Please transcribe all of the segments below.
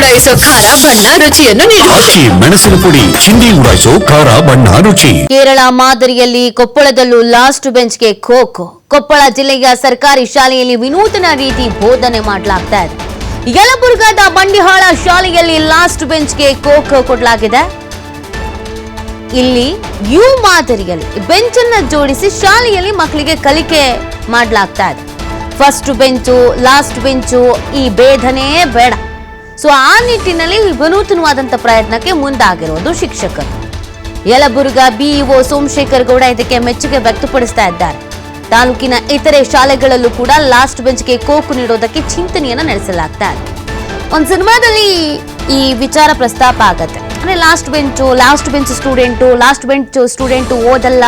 ಉಡಾಯಿಸೋ ಖಾರ ಬಣ್ಣ ರುಚಿಯನ್ನು ಅಕ್ಕಿ ಮೆಣಸಿನ ಪುಡಿ ಚಿಂದಿ ಉಡಾಯಿಸೋ ಖಾರ ಬಣ್ಣ ರುಚಿ. ಕೇರಳ ಮಾದರಿಯಲ್ಲಿ ಕೊಪ್ಪಳದಲ್ಲೂ ಲಾಸ್ಟ್ ಬೆಂಚ್ಗೆ ಖೋಖೋ. ಕೊಪ್ಪಳ ಜಿಲ್ಲೆಯ ಸರ್ಕಾರಿ ಶಾಲೆಯಲ್ಲಿ ವಿನೂತನ ರೀತಿ ಬೋಧನೆ ಮಾಡಲಾಗ್ತಾ ಇದೆ. ಯಲಬುರ್ಗಾದ ಬಂಡಿಹಾಳ ಶಾಲೆಯಲ್ಲಿ ಲಾಸ್ಟ್ ಬೆಂಚ್ಗೆ ಖೋಖೋ ಕೊಡಲಾಗಿದೆ. ಇಲ್ಲಿ ಯು ಮಾದರಿಯಲ್ಲಿ ಬೆಂಚ್ ಅನ್ನ ಜೋಡಿಸಿ ಶಾಲೆಯಲ್ಲಿ ಮಕ್ಕಳಿಗೆ ಕಲಿಕೆ ಮಾಡಲಾಗ್ತಾ ಇದೆ. ಫಸ್ಟ್ ಬೆಂಚು ಲಾಸ್ಟ್ ಬೆಂಚು ಈ ಭೇದನೇ ಬೇಡ. ಸೊ ಆ ನಿಟ್ಟಿನಲ್ಲಿ ವಿನೂತನವಾದಂಥ ಪ್ರಯತ್ನಕ್ಕೆ ಮುಂದಾಗಿರೋದು ಶಿಕ್ಷಕರು. ಯಲಬುರ್ಗಾ ಬಿಇಒ ಸೋಮಶೇಖರ್ ಗೌಡ ಇದಕ್ಕೆ ಮೆಚ್ಚುಗೆ ವ್ಯಕ್ತಪಡಿಸ್ತಾ ಇದ್ದಾರೆ. ತಾಲೂಕಿನ ಇತರೆ ಶಾಲೆಗಳಲ್ಲೂ ಕೂಡ ಲಾಸ್ಟ್ ಬೆಂಚ್ಗೆ ಖೋಖೋ ನೀಡೋದಕ್ಕೆ ಚಿಂತನೆಯನ್ನ ನಡೆಸಲಾಗ್ತಾ ಇದೆ. ಒಂದು ಸಿನಿಮಾದಲ್ಲಿ ಈ ವಿಚಾರ ಪ್ರಸ್ತಾಪ ಆಗತ್ತೆ. ಅಂದ್ರೆ ಲಾಸ್ಟ್ ಬೆಂಚ್ ಸ್ಟೂಡೆಂಟು ಓದಲ್ಲ,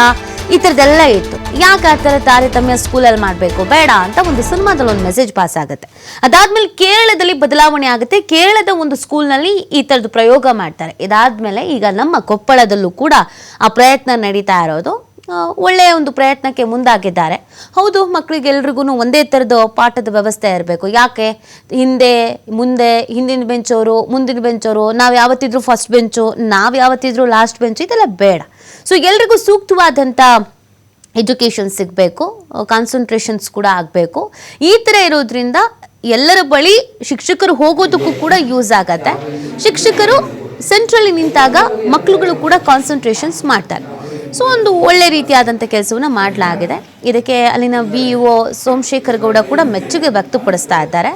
ಈ ಥರದ್ದೆಲ್ಲ ಇತ್ತು. ಯಾಕೆ ಆ ಥರ ತಾರತಮ್ಯ ಸ್ಕೂಲಲ್ಲಿ ಮಾಡಬೇಕು, ಬೇಡ ಅಂತ ಒಂದು ಸಿನಿಮಾದಲ್ಲಿ ಒಂದು ಮೆಸೇಜ್ ಪಾಸ್ ಆಗುತ್ತೆ. ಅದಾದ್ಮೇಲೆ ಕೇರಳದಲ್ಲಿ ಬದಲಾವಣೆ ಆಗುತ್ತೆ. ಕೇರಳದ ಒಂದು ಸ್ಕೂಲ್ನಲ್ಲಿ ಈ ಥರದ್ದು ಪ್ರಯೋಗ ಮಾಡ್ತಾರೆ. ಇದಾದ್ಮೇಲೆ ಈಗ ನಮ್ಮ ಕೊಪ್ಪಳದಲ್ಲೂ ಕೂಡ ಆ ಪ್ರಯತ್ನ ನಡೀತಾ ಇರೋದು. ಒಳ್ಳೆಯ ಒಂದು ಪ್ರಯತ್ನಕ್ಕೆ ಮುಂದಾಗಿದ್ದಾರೆ. ಹೌದು, ಮಕ್ಕಳಿಗೆಲ್ರಿಗೂ ಒಂದೇ ಥರದ ಪಾಠದ ವ್ಯವಸ್ಥೆ ಇರಬೇಕು. ಯಾಕೆ ಹಿಂದಿನ ಬೆಂಚವರು ಮುಂದಿನ ಬೆಂಚವರು, ನಾವು ಯಾವತ್ತಿದ್ರು ಫಸ್ಟ್ ಬೆಂಚು, ನಾವು ಯಾವತ್ತಿದ್ರು ಲಾಸ್ಟ್ ಬೆಂಚು, ಇದೆಲ್ಲ ಬೇಡ. ಸೊ ಎಲ್ರಿಗೂ ಸೂಕ್ತವಾದಂಥ ಎಜುಕೇಷನ್ ಸಿಗಬೇಕು, ಕಾನ್ಸಂಟ್ರೇಷನ್ಸ್ ಕೂಡ ಆಗಬೇಕು. ಈ ಥರ ಇರೋದ್ರಿಂದ ಎಲ್ಲರ ಬಳಿ ಶಿಕ್ಷಕರು ಹೋಗೋದಕ್ಕೂ ಕೂಡ ಯೂಸ್ ಆಗತ್ತೆ. ಶಿಕ್ಷಕರು ಸೆಂಟ್ರಲ್ಲಿ ನಿಂತಾಗ ಮಕ್ಕಳುಗಳು ಕೂಡ ಕಾನ್ಸಂಟ್ರೇಷನ್ಸ್ ಮಾಡ್ತಾರೆ. ಸೊ ಒಂದು ಒಳ್ಳೆ ರೀತಿಯಾದಂಥ ಕೆಲಸವನ್ನು ಮಾಡಲಾಗಿದೆ. ಇದಕ್ಕೆ ಅಲ್ಲಿನ ಬಿಇಒ ಸೋಮಶೇಖರ್ ಗೌಡ ಕೂಡ ಮೆಚ್ಚುಗೆ ವ್ಯಕ್ತಪಡಿಸ್ತಾ ಇದ್ದಾರೆ.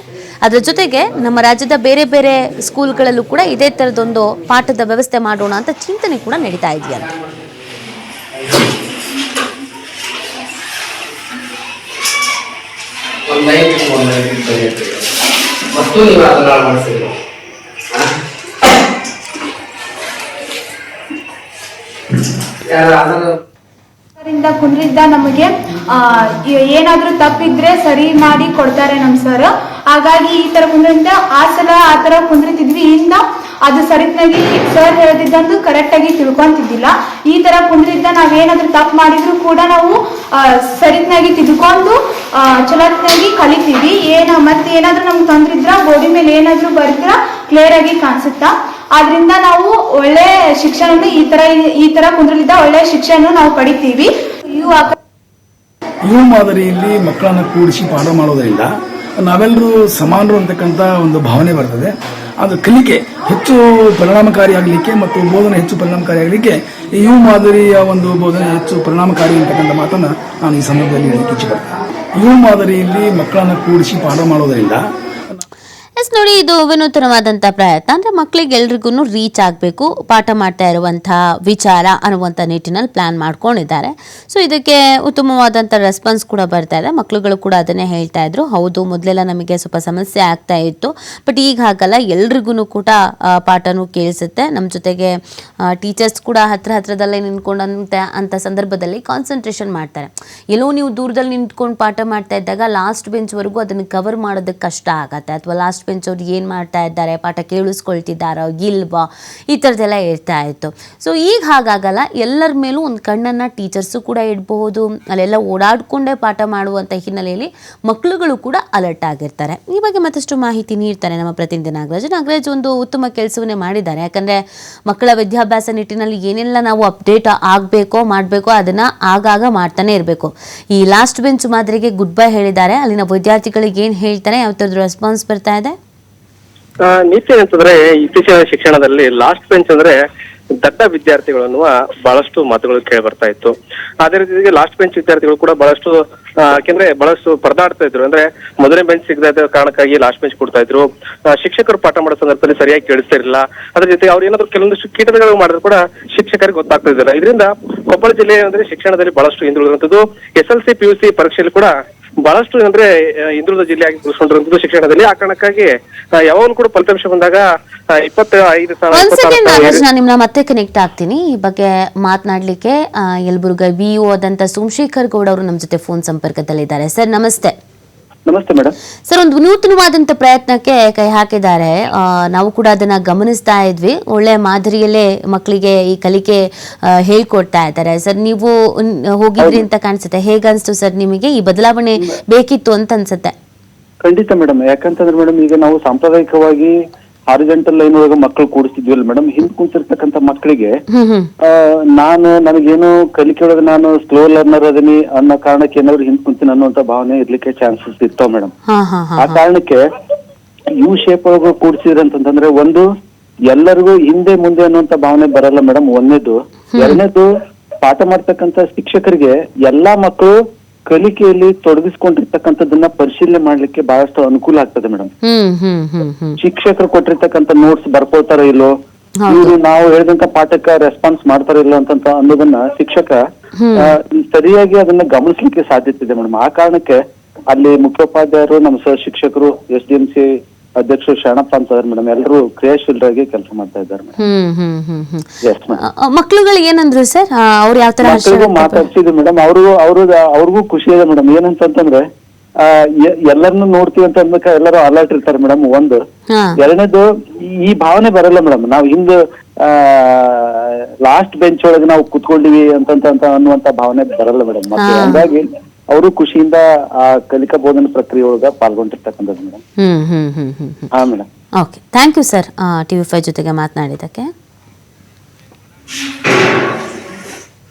ಅದರ ಜೊತೆಗೆ ನಮ್ಮ ರಾಜ್ಯದ ಬೇರೆ ಬೇರೆ ಸ್ಕೂಲ್ಗಳಲ್ಲೂ ಕೂಡ ಇದೇ ಥರದೊಂದು ಪಾಠದ ವ್ಯವಸ್ಥೆ ಮಾಡೋಣ ಅಂತ ಚಿಂತನೆ ಕೂಡ ನಡೀತಾ ಇದೆಯಂತೆ. ಕುಂದ್ರಿದ್ದ ನಮಗೆ ಏನಾದ್ರೂ ತಪ್ಪಿದ್ರೆ ಸರಿ ಮಾಡಿ ಕೊಡ್ತಾರೆ ನಮ್ ಸರ್. ಹಾಗಾಗಿ ಈ ತರ ಕುಂದ್ರಿಂದ ಆ ಸಲ ಆ ತರ ಕುಂದ್ರಿತಿದ್ವಿ. ಇನ್ನ ಅದು ಸರಿತ್ನಾಗಿ ಸರ್ ಹೇಳ್ತಿದ್ದಂದು ಕರೆಕ್ಟ್ ಆಗಿ ತಿಳ್ಕೊಂತಿದ್ದಿಲ್ಲ. ಈ ತರ ಕುಂದ್ರಿದ್ದ ನಾವೇನಾದ್ರೂ ತಪ್ಪು ಮಾಡಿದ್ರು ಕೂಡ ನಾವು ಸರಿತ್ನಾಗಿ ತಿಳ್ಕೊಂಡು ಚಲೋತ್ನಾಗಿ ಕಲಿತೀವಿ. ಮತ್ತೆ ಏನಾದ್ರೂ ನಮ್ಗೆ ತೊಂದ್ರಿದ್ರ ಬೋರ್ಡಿ ಮೇಲೆ ಏನಾದ್ರೂ ಬರೆದ್ರ ಕ್ಲಿಯರ್ ಆಗಿ ಕಾಣಿಸುತ್ತಾ. ಆದ್ರಿಂದ ನಾವು ಒಳ್ಳೆ ಶಿಕ್ಷಣ ಈ ತರ ಕುಂದ್ರಲಿದ್ದ ಒಳ್ಳೆ ಶಿಕ್ಷಣ ನಾವು ಪಡಿತೀವಿ. ಯು ಮಾದರಿಯಲ್ಲಿ ಮಕ್ಕಳನ್ನು ಕೂಡಿಸಿ ಪಾಠ ಮಾಡೋದ್ರಿಂದ ನಾವೆಲ್ಲರೂ ಸಮಾನರು ಅಂತಕ್ಕಂಥ ಒಂದು ಭಾವನೆ ಬರ್ತದೆ. ಅದು ಕಲಿಕೆ ಹೆಚ್ಚು ಪರಿಣಾಮಕಾರಿಯಾಗಲಿಕ್ಕೆ ಮತ್ತು ಬೋಧನೆ ಹೆಚ್ಚು ಪರಿಣಾಮಕಾರಿಯಾಗಲಿಕ್ಕೆ ಯು ಮಾದರಿಯ ಒಂದು ಬೋಧನೆ ಹೆಚ್ಚು ಪರಿಣಾಮಕಾರಿ ಅಂತಕ್ಕಂಥ ಮಾತನ್ನು ನಾನು ಈ ಸಂದರ್ಭದಲ್ಲಿ ಹೇಳಲಿಕ್ಕೆ ಇಚ್ಛೆಪಡ್ತೇನೆ. ಯು ಮಾದರಿಯಲ್ಲಿ ಮಕ್ಕಳನ್ನು ಕೂಡಿಸಿ ಪಾಠ ಮಾಡೋದ್ರಿಂದ ನೋಡಿ, ಇದು ವಿನೂತನವಾದಂಥ ಪ್ರಯತ್ನ. ಅಂದರೆ ಮಕ್ಕಳಿಗೆ ಎಲ್ರಿಗೂ ರೀಚ್ ಆಗಬೇಕು, ಪಾಠ ಮಾಡ್ತಾ ಇರುವಂಥ ವಿಚಾರ ಅನ್ನುವಂಥ ನಿಟ್ಟಿನಲ್ಲಿ ಪ್ಲ್ಯಾನ್ ಮಾಡ್ಕೊಂಡಿದ್ದಾರೆ. ಸೊ ಇದಕ್ಕೆ ಉತ್ತಮವಾದಂಥ ರೆಸ್ಪಾನ್ಸ್ ಕೂಡ ಬರ್ತಾ ಇದೆ. ಮಕ್ಕಳುಗಳು ಕೂಡ ಅದನ್ನೇ ಹೇಳ್ತಾ ಇದ್ರು. ಹೌದು, ಮೊದಲೆಲ್ಲ ನಮಗೆ ಸ್ವಲ್ಪ ಸಮಸ್ಯೆ ಆಗ್ತಾ ಇತ್ತು, ಬಟ್ ಈಗ ಹಾಗಲ್ಲ, ಎಲ್ರಿಗೂ ಕೂಡ ಪಾಠನೂ ಕೇಳಿಸುತ್ತೆ. ನಮ್ಮ ಜೊತೆಗೆ ಟೀಚರ್ಸ್ ಕೂಡ ಹತ್ರದಲ್ಲೇ ನಿಂತ್ಕೊಂಡಂತೆ ಅಂಥ ಸಂದರ್ಭದಲ್ಲಿ ಕಾನ್ಸಂಟ್ರೇಷನ್ ಮಾಡ್ತಾರೆ. ಎಲ್ಲೋ ನೀವು ದೂರದಲ್ಲಿ ನಿಂತ್ಕೊಂಡು ಪಾಠ ಮಾಡ್ತಾ ಇದ್ದಾಗ ಲಾಸ್ಟ್ ಬೆಂಚ್ವರೆಗೂ ಅದನ್ನು ಕವರ್ ಮಾಡೋದಕ್ಕೆ ಕಷ್ಟ ಆಗತ್ತೆ. ಅಥವಾ ಲಾಸ್ಟ್ ಬೆಂಚ್ ಅವ್ರು ಏನು ಮಾಡ್ತಾ ಇದ್ದಾರೆ, ಪಾಠ ಕೇಳಿಸ್ಕೊಳ್ತಿದ್ದಾರೋ ಇಲ್ವಾ, ಈ ಥರದ್ದೆಲ್ಲ ಇರ್ತಾ ಇತ್ತು. ಸೊ ಈಗ ಹಾಗಾಗಲ್ಲ. ಎಲ್ಲರ ಮೇಲೂ ಒಂದು ಕಣ್ಣನ್ನು ಟೀಚರ್ಸು ಕೂಡ ಇಡಬಹುದು. ಅಲ್ಲೆಲ್ಲ ಓಡಾಡಿಕೊಂಡೇ ಪಾಠ ಮಾಡುವಂಥ ಹಿನ್ನೆಲೆಯಲ್ಲಿ ಮಕ್ಕಳುಗಳು ಕೂಡ ಅಲರ್ಟ್ ಆಗಿರ್ತಾರೆ. ಈ ಬಗ್ಗೆ ಮತ್ತಷ್ಟು ಮಾಹಿತಿ ನೀಡ್ತಾರೆ ನಮ್ಮ ಪ್ರತಿನಿಧಿ ನಾಗರಾಜ್ ಒಂದು ಉತ್ತಮ ಕೆಲಸವನ್ನೇ ಮಾಡಿದ್ದಾರೆ. ಯಾಕಂದರೆ ಮಕ್ಕಳ ವಿದ್ಯಾಭ್ಯಾಸ ನಿಟ್ಟಿನಲ್ಲಿ ಏನೆಲ್ಲ ನಾವು ಅಪ್ಡೇಟ್ ಮಾಡಬೇಕೋ ಅದನ್ನು ಆಗಾಗ ಮಾಡ್ತಾನೆ ಇರಬೇಕು. ಈ ಲಾಸ್ಟ್ ಬೆಂಚ್ ಮಾದರಿಗೆ ಗುಡ್ ಬೈ ಹೇಳಿದ್ದಾರೆ. ಅಲ್ಲಿನ ವಿದ್ಯಾರ್ಥಿಗಳಿಗೆ ಏನು ಹೇಳ್ತಾರೆ, ಯಾವ ಥರದ ರೆಸ್ಪಾನ್ಸ್ ಬರ್ತಾ ಇದೆ? ನೀತಿ ಏನಂತಂದ್ರೆ ಇತ್ತೀಚಿನ ಶಿಕ್ಷಣದಲ್ಲಿ ಲಾಸ್ಟ್ ಬೆಂಚ್ ಅಂದ್ರೆ ದಡ್ಡ ವಿದ್ಯಾರ್ಥಿಗಳು ಅನ್ನುವ ಬಹಳಷ್ಟು ಮಾತುಗಳು ಕೇಳಿ ಬರ್ತಾ ಇತ್ತು. ಅದೇ ರೀತಿ ಲಾಸ್ಟ್ ಬೆಂಚ್ ವಿದ್ಯಾರ್ಥಿಗಳು ಕೂಡ ಬಹಳಷ್ಟು ಪರದಾಡ್ತಾ ಇದ್ರು. ಅಂದ್ರೆ ಮೊದಲನೇ ಬೆಂಚ್ ಸಿಗದ ಕಾರಣಕ್ಕಾಗಿ ಲಾಸ್ಟ್ ಬೆಂಚ್ ಕೊಡ್ತಾ ಇದ್ರು. ಶಿಕ್ಷಕರು ಪಾಠ ಮಾಡೋ ಸಂದರ್ಭದಲ್ಲಿ ಸರಿಯಾಗಿ ಕೇಳಿಸ್ತಾ ಇರಲಿಲ್ಲ. ಅದ್ರ ಜೊತೆ ಅವ್ರು ಏನಾದ್ರು ಕೆಲವೊಂದಿಷ್ಟು ಕೀಟಗಳು ಮಾಡಿದ್ರು ಕೂಡ ಶಿಕ್ಷಕರಿಗೆ ಗೊತ್ತಾಗ್ತಾ ಇದ್ದಿಲ್ಲ. ಇದರಿಂದ ಕೊಪ್ಪಳ ಜಿಲ್ಲೆ ಅಂದ್ರೆ ಶಿಕ್ಷಣದಲ್ಲಿ ಬಹಳಷ್ಟು ಹಿಂದುಳಿದಂಥದ್ದು. SLC PUC ಪರೀಕ್ಷೆಯಲ್ಲಿ ಕೂಡ ಬಹಳಷ್ಟು ಅಂದ್ರೆ ಹಿಂದುಳಿದ ಜಿಲ್ಲೆಯಾಗಿ ಗುರುತಿಸಿಕೊಂಡಿರುವಂತದ್ದು ಶಿಕ್ಷಣದಲ್ಲಿ. ಆ ಕಾರಣಕ್ಕಾಗಿ ಯಾವಾಗಲೂ ಕೂಡ ಫಲಿತಾಂಶ ಬಂದಾಗ 25 ನಾನು ನಿಮ್ಮನ್ನ ಮತ್ತೆ ಕನೆಕ್ಟ್ ಆಗ್ತೀನಿ ಈ ಬಗ್ಗೆ ಮಾತನಾಡ್ಲಿಕ್ಕೆ. ಯಲಬುರ್ಗಾ ಬಿಇಒ ಆದಂತ ಸೋಮಶೇಖರ್ ಗೌಡ ಅವರು ನಮ್ಮ ಜೊತೆ ಫೋನ್ ಸಂಪರ್ಕದಲ್ಲಿದ್ದಾರೆ. ಸರ್ ನಮಸ್ತೆ. ನಮಸ್ತೆ ಮೇಡಮ್. ಸರ್, ಒಂದು ವಿನೂತನವಾದಂಥ ಪ್ರಯತ್ನಕ್ಕೆ ಕೈ ಹಾಕಿದ್ದಾರೆ. ನಾವು ಕೂಡ ಅದನ್ನ ಗಮನಿಸ್ತಾ ಇದ್ವಿ. ಒಳ್ಳೆ ಮಾದರಿಯಲ್ಲೇ ಮಕ್ಕಳಿಗೆ ಈ ಕಲಿಕೆ ಹೇಳ್ಕೊಡ್ತಾ ಇದ್ದಾರೆ. ಸರ್, ನೀವು ಹೋಗಿದ್ರಿ ಅಂತ ಕಾಣಿಸುತ್ತೆ. ಹೇಗನ್ಸ್ತು ಸರ್ ನಿಮಗೆ? ಈ ಬದಲಾವಣೆ ಬೇಕಿತ್ತು ಅಂತ ಅನ್ಸುತ್ತೆ? ಖಂಡಿತ ಮೇಡಮ್. ಯಾಕಂತಂದ್ರೆ ಮೇಡಮ್, ಈಗ ನಾವು ಸಾಂಪ್ರದಾಯಿಕವಾಗಿ ಹಾರಿಜೆಂಟಲ್ ಲೈನ್ ಒಳಗ ಮಕ್ಕಳು ಕೂಡಿಸ್ತಿದ್ವಲ್ಲ ಮೇಡಮ್, ಹಿಂದ್ ಕುಂತಿರ್ತಕ್ಕಂಥ ಮಕ್ಕಳಿಗೆ ನನಗೇನು ಕಲಿಕೆ ಒಳಗೆ ನಾನು ಸ್ಲೋ ಲರ್ನರ್ ಅದೀನಿ ಅನ್ನೋ ಕಾರಣಕ್ಕೆ ಏನಾದ್ರು ಹಿಂದ್ ಕುಂತೀನಿ ಅನ್ನುವಂತ ಭಾವನೆ ಇರ್ಲಿಕ್ಕೆ ಚಾನ್ಸಸ್ ಇರ್ತಾವ ಮೇಡಮ್. ಆ ಕಾರಣಕ್ಕೆ ಯು ಶೇಪ್ ಒಳಗ ಕೂಡಿಸಿದ್ರಿ ಅಂತಂದ್ರೆ ಒಂದು ಎಲ್ಲರಿಗೂ ಹಿಂದೆ ಮುಂದೆ ಅನ್ನುವಂತ ಭಾವನೆ ಬರಲ್ಲ ಮೇಡಮ್, ಒಂದನೇದು. ಎರಡನೇದು, ಪಾಠ ಮಾಡ್ತಕ್ಕಂಥ ಶಿಕ್ಷಕರಿಗೆ ಎಲ್ಲಾ ಮಕ್ಕಳು ಕಲಿಕೆಯಲ್ಲಿ ತೊಡಗಿಸ್ಕೊಂಡಿರ್ತಕ್ಕಂಥದ್ದನ್ನ ಪರಿಶೀಲನೆ ಮಾಡ್ಲಿಕ್ಕೆ ಬಹಳಷ್ಟು ಅನುಕೂಲ ಆಗ್ತದೆ ಮೇಡಮ್. ಶಿಕ್ಷಕರು ಕೊಟ್ಟಿರ್ತಕ್ಕಂಥ ನೋಟ್ಸ್ ಬರ್ಕೊಳ್ತಾರ ಇಲ್ಲೋ, ಇವ್ರು ನಾವು ಹೇಳಿದಂತ ಪಾಠಕ್ಕೆ ರೆಸ್ಪಾನ್ಸ್ ಮಾಡ್ತಾರ ಇಲ್ಲ ಅಂತ ಅನ್ನೋದನ್ನ ಶಿಕ್ಷಕ ಸರಿಯಾಗಿ ಅದನ್ನ ಗಮನಿಸ್ಲಿಕ್ಕೆ ಸಾಧ್ಯತೆ ಇದೆ ಮೇಡಮ್. ಆ ಕಾರಣಕ್ಕೆ ಅಲ್ಲಿ ಮುಖ್ಯೋಪಾಧ್ಯಾಯರು, ನಮ್ಮ ಸಹ ಶಿಕ್ಷಕರು, SDMC ಅಧ್ಯಕ್ಷರು ಶರಣಪ್ಪ ಅಂತ ಮೇಡಮ್, ಎಲ್ಲರೂ ಕ್ರಿಯಾಶೀಲರಾಗಿ ಕೆಲಸ ಮಾಡ್ತಾ ಇದ್ದಾರೆ. ಮಕ್ಳುಗಳು ಏನಂದ್ರು ಸರ್? ಅವ್ರು ಯಾವ ತರ ಮಾತಾಡ್ಸಿದ್ರು ಮೇಡಮ್. ಅವ್ರಿಗೂ ಖುಷಿ ಇದೆ ಮೇಡಮ್. ಏನಂತಂದ್ರೆ ಎಲ್ಲರನ್ನು ನೋಡ್ತೀವಿ ಅಂತ ಅಂದ್ಬೇಕು, ಎಲ್ಲರೂ ಅಲರ್ಟ್ ಇರ್ತಾರೆ ಮೇಡಮ್, ಒಂದು. ಎರಡನೇದು, ಈ ಭಾವನೆ ಬರಲ್ಲ ಮೇಡಮ್, ನಾವು ಹಿಂದೆ ಲಾಸ್ಟ್ ಬೆಂಚ್ ಒಳಗೆ ನಾವು ಕುತ್ಕೊಂಡಿವಿ ಅಂತ ಅನ್ನುವಂತ ಭಾವನೆ ಬರಲ್ಲ ಮೇಡಮ್. ಮತ್ತೆ ಹಂಗಾಗಿ ಅವರು ಖುಷಿಯಿಂದ ಆ ಕಲಿಕಾ ಬೋಧನಾ ಪ್ರಕ್ರಿಯೆ ಒಳಗ ಪಾಲ್ಗೊಂಡಿರ್ತಕ್ಕಂಥದ್ದು ಮೇಡಮ್. ಹಾ madam. Okay, thank you sir TV5 ಜೊತೆಗೆ ಮಾತನಾಡಿದ್ದಕ್ಕೆ.